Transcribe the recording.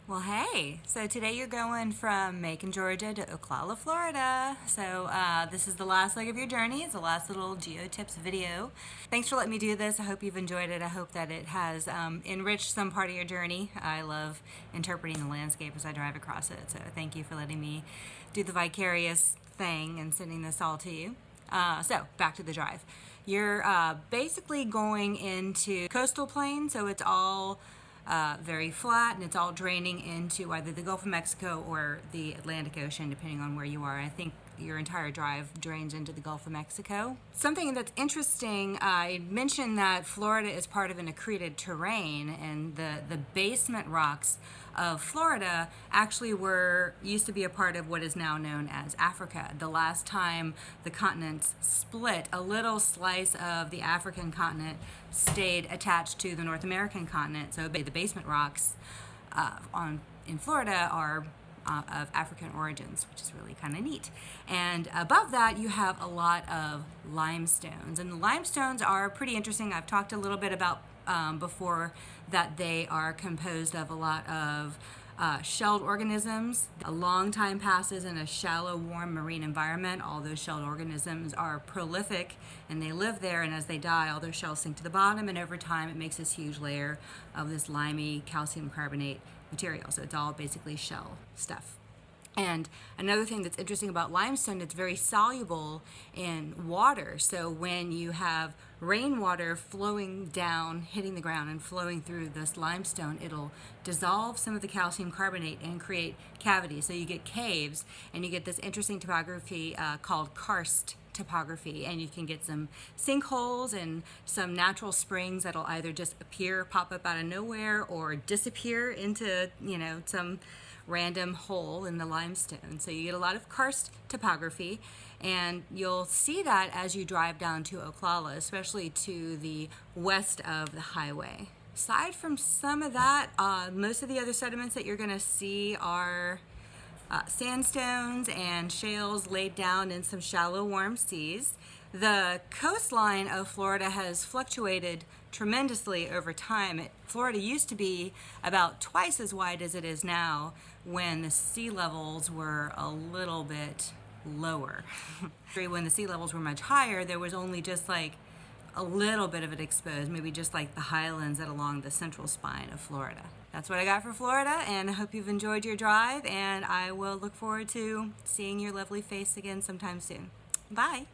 Well, hey, so today you're going from Macon, Georgia to Oclala, Florida. So this is the last leg of your journey. It's the last little geo-tips video. Thanks for letting me do this. I hope you've enjoyed it. I hope that it has enriched some part of your journey. I love interpreting the landscape as I drive across it. So thank you for letting me do the vicarious thing and sending this all to you. So back to the drive. You're basically going into coastal plain, so it's all very flat, and it's all draining into either the Gulf of Mexico or the Atlantic Ocean, depending on where you are. I think your entire drive drains into the Gulf of Mexico. Something that's interesting, I mentioned that Florida is part of an accreted terrain, and the basement rocks of Florida actually used to be a part of what is now known as Africa. The last time the continents split, a little slice of the African continent stayed attached to the North American continent. So the basement rocks in Florida are of African origins, which is really kind of neat. And above that, you have a lot of limestones. And the limestones are pretty interesting. I've talked a little bit about before that they are composed of a lot of shelled organisms. A long time passes in a shallow, warm marine environment. All those shelled organisms are prolific and they live there, and as they die, all their shells sink to the bottom, and over time it makes this huge layer of this limey calcium carbonate material. So it's all basically shell stuff. And another thing that's interesting about limestone, it's very soluble in water. So when you have rainwater flowing down, hitting the ground and flowing through this limestone, it'll dissolve some of the calcium carbonate and create cavities. So you get caves, and you get this interesting topography called karst topography, and you can get some sinkholes and some natural springs that'll either just pop up out of nowhere, or disappear into, some random hole in the limestone. So you get a lot of karst topography, and you'll see that as you drive down to Oclala, especially to the west of the highway. Aside from some of that, most of the other sediments that you're going to see are sandstones and shales laid down in some shallow, warm seas. The coastline of Florida has fluctuated tremendously over time. Florida used to be about twice as wide as it is now, when the sea levels were a little bit lower. When the sea levels were much higher, there was only just like a little bit of it exposed, maybe just like the highlands that along the central spine of Florida. That's what I got for Florida, and I hope you've enjoyed your drive, and I will look forward to seeing your lovely face again sometime soon. Bye.